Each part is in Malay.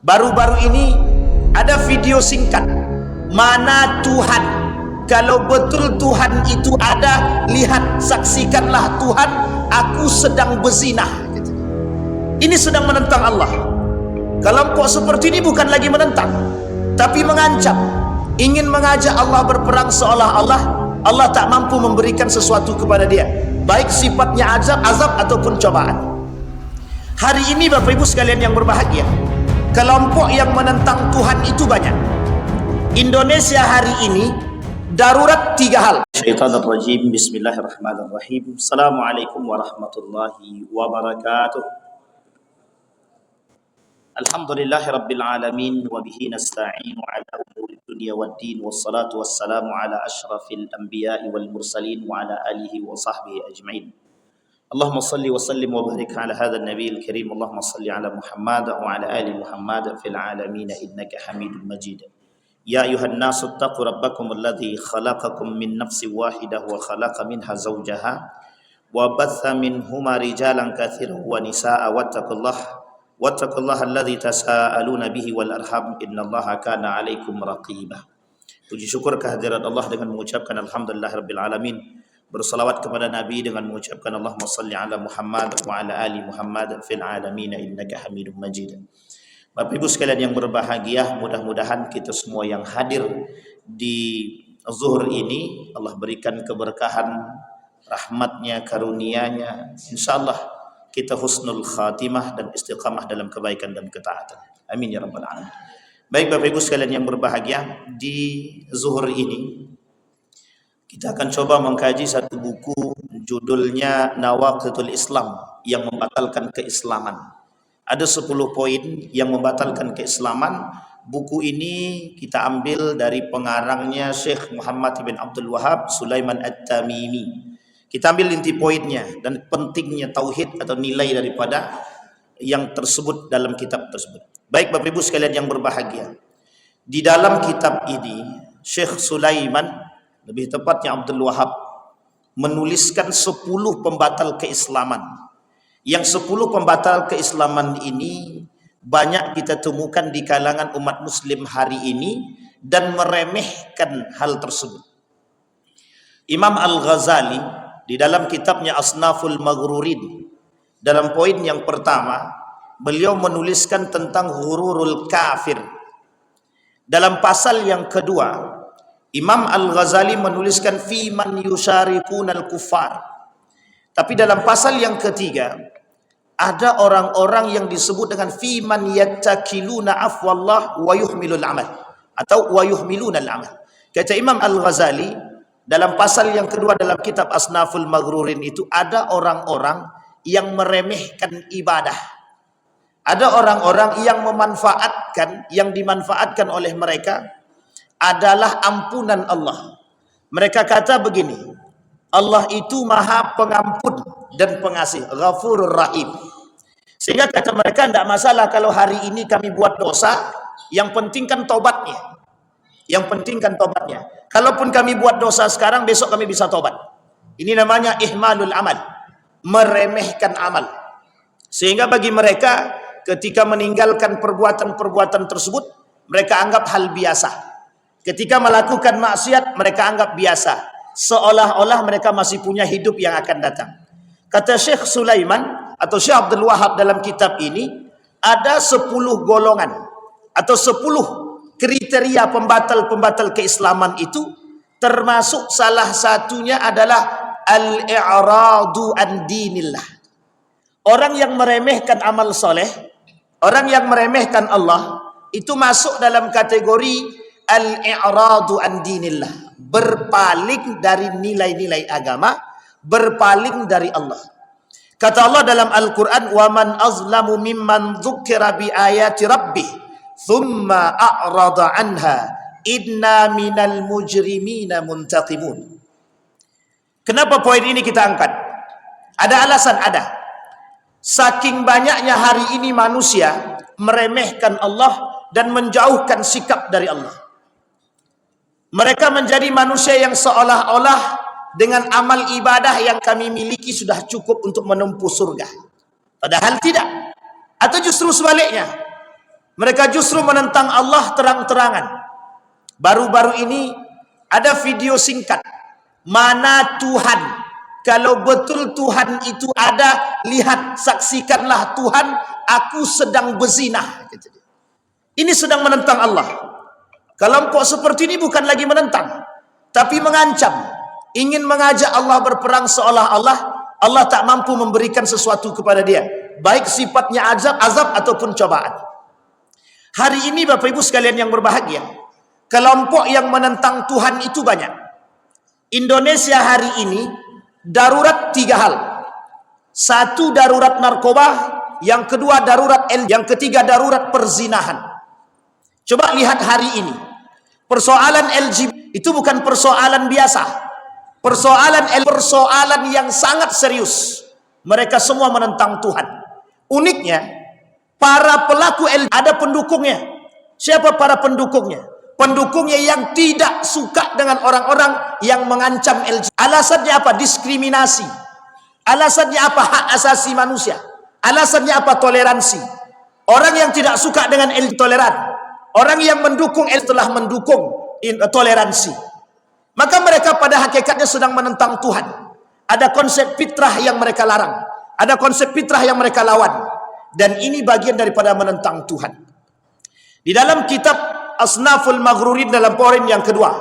Baru-baru ini ada video singkat, mana Tuhan, kalau betul Tuhan itu ada, lihat, saksikanlah Tuhan, aku sedang berzinah. Ini sedang menentang Allah. Kelompok seperti ini bukan lagi menentang, tapi mengancam, ingin mengajak Allah berperang, seolah-olah Allah tak mampu memberikan sesuatu kepada dia, baik sifatnya azab ataupun cobaan. Hari ini Bapak Ibu sekalian yang berbahagia, kelompok yang menentang Tuhan itu banyak. Indonesia hari ini darurat 3 hal. Syaitanirrajim. Bismillahirrahmanirrahim. Assalamualaikum warahmatullahi wabarakatuh. Alhamdulillahi rabbil alamin wa bihi nasta'inu ala umuri dunya waddin, wassalatu wassalamu ala asyrafil anbiya'i wal mursalin wa ala alihi wa sahbihi ajma'in. Allahumma salli wa sallim wa barik ala hadha an-nabiyil karim. Allahumma salli ala Muhammad wa ala ali Muhammad fil alamin innaka Hamidum Majid. Ya ayuhan nasu ittaqu rabbakum alladhi khalaqakum min nafsin wahidah wa khalaqa minha zawjaha wa batha minhuma rijalan katsiran wa nisaa'a wattaqullaha alladzi tasaaluna bihi wal arham innallaha kana 'alaikum raqibah. Puji syukur kehadirat Allah dengan mengucapkan alhamdulillahirabbil alamin, bersalawat kepada Nabi dengan mengucapkan Allahumma shalli ala Muhammad wa ala ali Muhammad fil alamin innaka Hamidum Majid. Bapak Ibu sekalian yang berbahagia, mudah-mudahan kita semua yang hadir di zuhur ini Allah berikan keberkahan, rahmatnya, karunia-Nya. Insyaallah kita husnul khatimah dan istiqamah dalam kebaikan dan ketaatan. Amin ya rabbal alamin. Baik Bapak Ibu sekalian yang berbahagia, di zuhur ini kita akan coba mengkaji satu buku, judulnya Nawaqidul Islam, yang membatalkan keislaman. Ada 10 poin yang membatalkan keislaman. Buku ini kita ambil dari pengarangnya Syekh Muhammad bin Abdul Wahab Sulaiman At-Tamimi. Kita ambil inti poinnya dan pentingnya tauhid atau nilai daripada yang tersebut dalam kitab tersebut. Baik Bapak Ibu sekalian yang berbahagia, di dalam kitab ini Syekh Sulaiman, lebih tepatnya Abdul Wahab, menuliskan 10 pembatal keislaman. Yang 10 pembatal keislaman ini banyak kita temukan di kalangan umat muslim hari ini dan meremehkan hal tersebut. Imam Al-Ghazali di dalam kitabnya Asnaful Maghrurin, dalam poin yang pertama beliau menuliskan tentang ghururul kafir. Dalam pasal yang kedua Imam Al-Ghazali menuliskan fi man yusyarikunal kuffar. Tapi dalam pasal yang ketiga ada orang-orang yang disebut dengan fi man yattakiluna afwallah wa yuhmilul amal atau wa yuhmilunal amal. Kata Imam Al-Ghazali dalam pasal yang kedua dalam kitab Asnaful Maghrurin itu, ada orang-orang yang meremehkan ibadah. Ada orang-orang yang memanfaatkan, yang dimanfaatkan oleh mereka adalah ampunan Allah. Mereka kata begini, Allah itu maha pengampun dan pengasih, Ghafurur Rahim. Sehingga kata mereka, tidak masalah kalau hari ini kami buat dosa, yang penting kan tobatnya. Yang penting kan tobatnya. Kalaupun kami buat dosa sekarang, besok kami bisa tobat. Ini namanya ihmalul amal, meremehkan amal. Sehingga bagi mereka ketika meninggalkan perbuatan-perbuatan tersebut, mereka anggap hal biasa. Ketika melakukan maksiat, mereka anggap biasa, seolah-olah mereka masih punya hidup yang akan datang. Kata Syekh Sulaiman atau Syekh Abdul Wahab dalam kitab ini, ada 10 golongan atau 10 kriteria pembatal-pembatal keislaman itu, termasuk salah satunya adalah al-i'radu an dinillah. Orang yang meremehkan amal soleh, orang yang meremehkan Allah, itu masuk dalam kategori al-i'radu an dinillah, berpaling dari nilai-nilai agama, berpaling dari Allah. Kata Allah dalam Al-Quran, wa man azlamu mimman dzukira bi ayati rabbih thumma a'rada anha inna minal mujrimina muntaqimun. Kenapa poin ini kita angkat? Ada alasan, ada. Saking banyaknya hari ini manusia meremehkan Allah dan menjauhkan sikap dari Allah. Mereka menjadi manusia yang seolah-olah dengan amal ibadah yang kami miliki sudah cukup untuk menempuh surga. Padahal tidak. Atau justru sebaliknya, Mereka justru menentang Allah terang-terangan. Baru-baru ini ada video singkat. Mana Tuhan? Kalau betul Tuhan itu ada, lihat, saksikanlah Tuhan, aku sedang berzinah. Ini sedang menentang Allah. Kelompok seperti ini bukan lagi menentang, tapi mengancam. Ingin mengajak Allah berperang seolah-olah Allah tak mampu memberikan sesuatu kepada dia, baik sifatnya azab ataupun cobaan. Hari ini Bapak Ibu sekalian yang berbahagia, kelompok yang menentang Tuhan itu banyak. Indonesia hari ini darurat 3 hal. 1, darurat narkoba. Yang kedua, darurat yang ketiga, darurat perzinahan. Coba lihat hari ini. Persoalan LGBT itu bukan persoalan biasa. Persoalan yang sangat serius. Mereka semua menentang Tuhan. Uniknya, para pelaku LGBT ada pendukungnya. Siapa para pendukungnya? Pendukungnya yang tidak suka dengan orang-orang yang mengancam LGBT. Alasannya apa? Diskriminasi. Alasannya apa? Hak asasi manusia. Alasannya apa? Toleransi. Orang yang tidak suka dengan LGBT toleran. Orang yang mendukung LGBT telah mendukung toleransi. Maka mereka pada hakikatnya sedang menentang Tuhan. Ada konsep fitrah yang mereka larang. Ada konsep fitrah yang mereka lawan. Dan ini bagian daripada menentang Tuhan. Di dalam kitab Asnaful Maghrurin dalam poin yang kedua,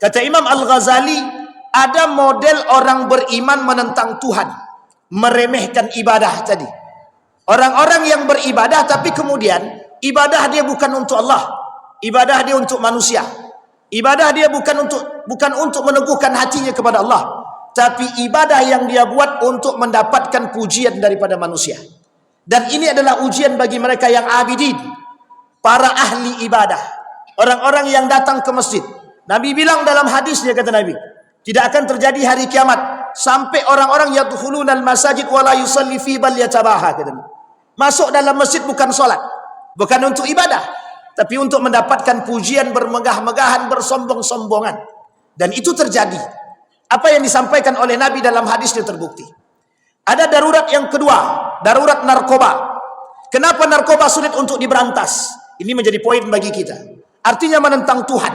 kata Imam Al-Ghazali, ada model orang beriman menentang Tuhan, meremehkan ibadah tadi. Orang-orang yang beribadah tapi kemudian ibadah dia bukan untuk Allah, ibadah dia untuk manusia. Ibadah dia bukan untuk meneguhkan hatinya kepada Allah, tapi ibadah yang dia buat untuk mendapatkan pujian daripada manusia. Dan ini adalah ujian bagi mereka yang abidin, para ahli ibadah, orang-orang yang datang ke masjid. Nabi bilang dalam hadisnya, kata Nabi, tidak akan terjadi hari kiamat sampai orang-orang yadkhulunal masajid wala yusalli fi bal yatabaha, kata Nabi. Masuk dalam masjid bukan solat, bukan untuk ibadah, tapi untuk mendapatkan pujian, bermegah-megahan, bersombong-sombongan. Dan itu terjadi. Apa yang disampaikan oleh Nabi dalam hadisnya terbukti. Ada darurat yang kedua, darurat narkoba. Kenapa narkoba sulit untuk diberantas? Ini menjadi poin bagi kita. Artinya menentang Tuhan.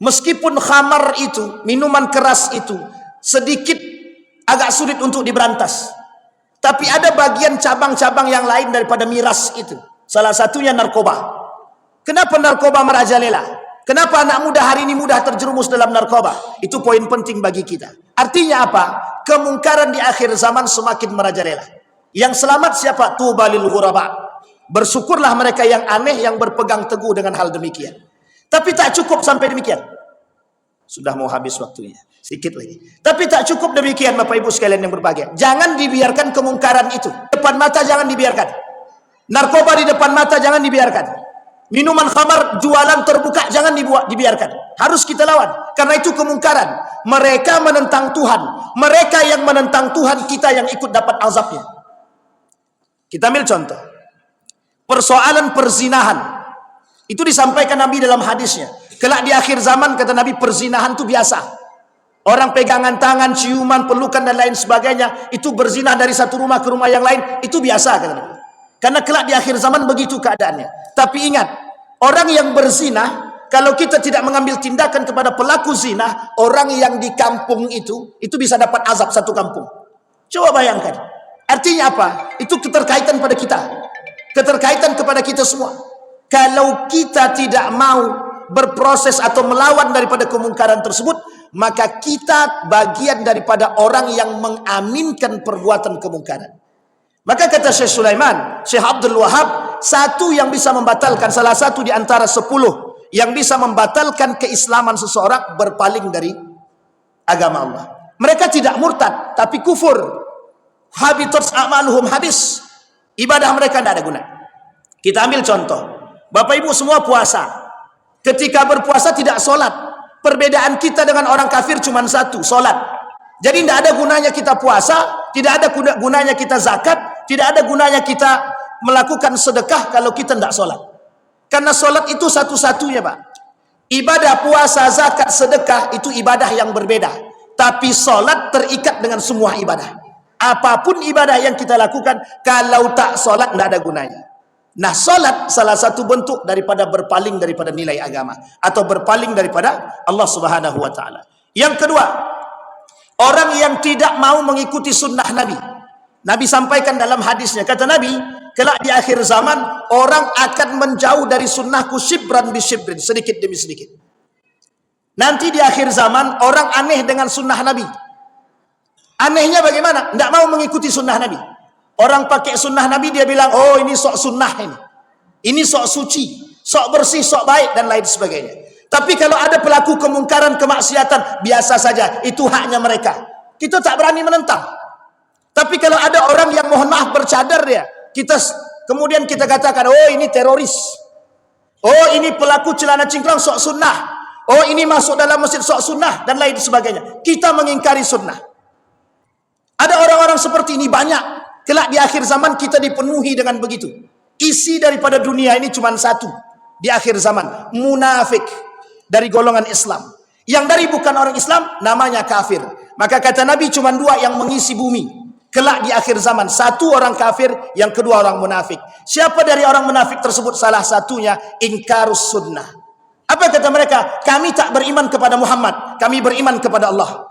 Meskipun khamar itu, minuman keras itu, sedikit agak sulit untuk diberantas. Tapi ada bagian cabang-cabang yang lain daripada miras itu. Salah satunya narkoba. Kenapa narkoba merajalela? Kenapa anak muda hari ini mudah terjerumus dalam narkoba? Itu poin penting bagi kita. Artinya apa? Kemungkaran di akhir zaman semakin merajalela. Yang selamat siapa? Tubalil ghuraba. Bersyukurlah mereka yang aneh yang berpegang teguh dengan hal demikian. Tapi tak cukup sampai demikian. Sudah mau habis waktunya. Sedikit lagi. Tapi tak cukup demikian Bapak Ibu sekalian yang berbahagia. Jangan dibiarkan kemungkaran itu. Depan mata jangan dibiarkan. Narkoba di depan mata jangan dibiarkan. Minuman khamar jualan terbuka jangan dibiarkan. Harus kita lawan. Karena itu kemungkaran. Mereka menentang Tuhan. Mereka yang menentang Tuhan, kita yang ikut dapat azabnya. Kita ambil contoh. Persoalan perzinahan. Itu disampaikan Nabi dalam hadisnya. Kelak di akhir zaman, kata Nabi, perzinahan itu biasa. Orang pegangan tangan, ciuman, pelukan dan lain sebagainya, itu berzinah dari satu rumah ke rumah yang lain, itu biasa, kata Nabi. Karena kelak di akhir zaman begitu keadaannya. Tapi ingat, orang yang berzina, kalau kita tidak mengambil tindakan kepada pelaku zina, orang yang di kampung itu bisa dapat azab satu kampung. Coba bayangkan. Artinya apa? Itu keterkaitan pada kita. Keterkaitan kepada kita semua. Kalau kita tidak mau berproses atau melawan daripada kemungkaran tersebut, maka kita bagian daripada orang yang mengaminkan perbuatan kemungkaran. Maka kata Syekh Sulaiman, Syekh Abdul Wahab, satu yang bisa membatalkan, salah satu di antara 10 yang bisa membatalkan keislaman seseorang, berpaling dari agama Allah. Mereka tidak murtad, tapi kufur. Habitat a'maluhum, habis. Ibadah mereka tidak ada guna. Kita ambil contoh. Bapak Ibu semua puasa. Ketika berpuasa tidak solat. Perbedaan kita dengan orang kafir cuma satu, solat. Jadi tidak ada gunanya kita puasa, tidak ada gunanya kita zakat, tidak ada gunanya kita melakukan sedekah kalau kita tidak solat. Karena solat itu satu-satunya, Pak. Ibadah puasa, zakat, sedekah itu ibadah yang berbeda. Tapi solat terikat dengan semua ibadah. Apapun ibadah yang kita lakukan, kalau tak solat tidak ada gunanya. Nah, solat salah satu bentuk daripada berpaling daripada nilai agama atau berpaling daripada Allah Subhanahu wa taala. Yang kedua, orang yang tidak mau mengikuti sunnah Nabi. Nabi sampaikan dalam hadisnya, kata Nabi, kelak di akhir zaman orang akan menjauh dari sunnahku shibran bi shibrin, sedikit demi sedikit. Nanti di akhir zaman orang aneh dengan sunnah Nabi. Anehnya bagaimana? Tidak mau mengikuti sunnah Nabi. Orang pakai sunnah Nabi, dia bilang, oh ini sok sunnah ini. Ini sok suci, sok bersih, sok baik, dan lain sebagainya. Tapi kalau ada pelaku kemungkaran, kemaksiatan, biasa saja. Itu haknya mereka. Kita tak berani menentang. Tapi kalau ada orang yang mohon maaf bercadar dia, kemudian kita katakan, oh ini teroris. Oh ini pelaku celana cingkrang, sok sunnah. Oh ini masuk dalam masjid, sok sunnah, dan lain sebagainya. Kita mengingkari sunnah. Ada orang-orang seperti ini banyak. Kelak di akhir zaman kita dipenuhi dengan begitu. Isi daripada dunia ini cuma satu. Di akhir zaman, munafik dari golongan Islam. Yang dari bukan orang Islam, namanya kafir. Maka kata Nabi cuma dua yang mengisi bumi. Kelak di akhir zaman, satu orang kafir, yang kedua orang munafik. Siapa dari orang munafik tersebut? Salah satunya ingkarus sunnah. Apa kata mereka? Kami tak beriman kepada Muhammad, kami beriman kepada Allah.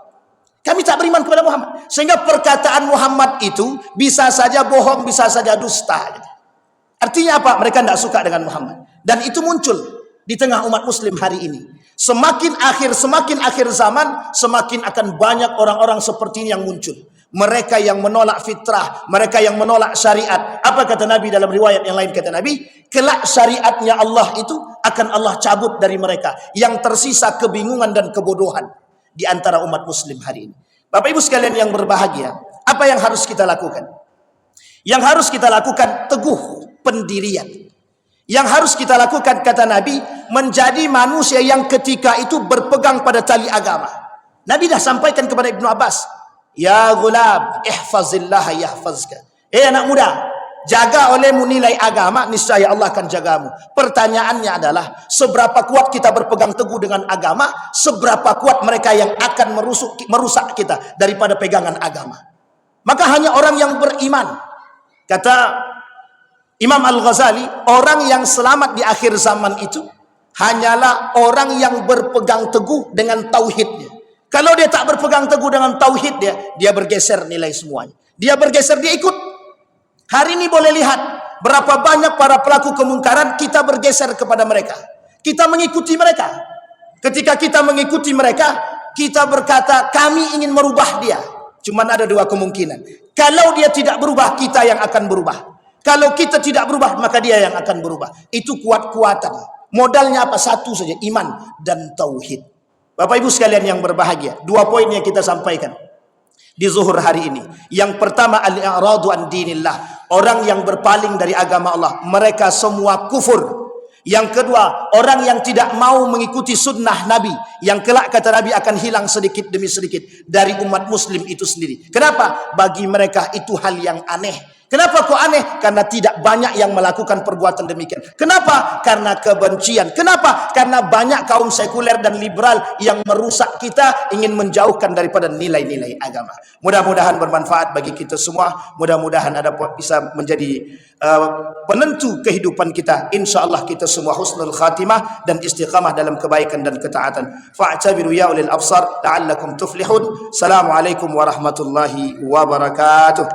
Kami tak beriman kepada Muhammad. Sehingga perkataan Muhammad itu bisa saja bohong, bisa saja dusta. Artinya apa? Mereka tidak suka dengan Muhammad. Dan itu muncul di tengah umat muslim hari ini. Semakin akhir zaman, semakin akan banyak orang-orang seperti ini yang muncul. Mereka yang menolak fitrah, mereka yang menolak syariat. Apa kata Nabi dalam riwayat yang lain? Kata Nabi, kelak syariatnya Allah itu akan Allah cabut dari mereka. Yang tersisa kebingungan dan kebodohan di antara umat muslim hari ini. Bapak Ibu sekalian yang berbahagia, apa yang harus kita lakukan? Yang harus kita lakukan teguh pendirian. Yang harus kita lakukan, kata Nabi, menjadi manusia yang ketika itu berpegang pada tali agama. Nabi dah sampaikan kepada Ibnu Abbas, ya gulab, ihfazillah yahfazka. Anak muda, jaga olehmu nilai agama, niscaya Allah akan jagamu. Pertanyaannya adalah, seberapa kuat kita berpegang teguh dengan agama, seberapa kuat mereka yang akan merusak kita daripada pegangan agama. Maka hanya orang yang beriman, kata Imam Al-Ghazali, orang yang selamat di akhir zaman itu hanyalah orang yang berpegang teguh dengan tauhidnya. Kalau dia tak berpegang teguh dengan tauhid dia bergeser nilai semuanya. Dia bergeser, dia ikut. Hari ini boleh lihat berapa banyak para pelaku kemungkaran, kita bergeser kepada mereka. Kita mengikuti mereka. Ketika kita mengikuti mereka, kita berkata kami ingin merubah dia. Cuman ada dua kemungkinan. Kalau dia tidak berubah, kita yang akan berubah. Kalau kita tidak berubah, maka dia yang akan berubah. Itu kuat-kuatan. Modalnya apa? Satu saja, iman dan tauhid. Bapak Ibu sekalian yang berbahagia, dua poin yang kita sampaikan di zuhur hari ini. Yang pertama, al-i'radu an dinillah. Orang yang berpaling dari agama Allah, mereka semua kufur. Yang kedua, orang yang tidak mau mengikuti sunnah Nabi, yang kelak kata Nabi akan hilang sedikit demi sedikit dari umat muslim itu sendiri. Kenapa? Bagi mereka itu hal yang aneh. Kenapa kok aneh? Karena tidak banyak yang melakukan perbuatan demikian. Kenapa? Karena kebencian. Kenapa? Karena banyak kaum sekuler dan liberal yang merusak kita, ingin menjauhkan daripada nilai-nilai agama. Mudah-mudahan bermanfaat bagi kita semua. Mudah-mudahan bisa menjadi penentu kehidupan kita. InsyaAllah kita semua husnul khatimah dan istiqamah dalam kebaikan dan ketaatan. Fa'tabiru ya ulil absar la'allakum tuflihun. Assalamualaikum warahmatullahi wabarakatuh.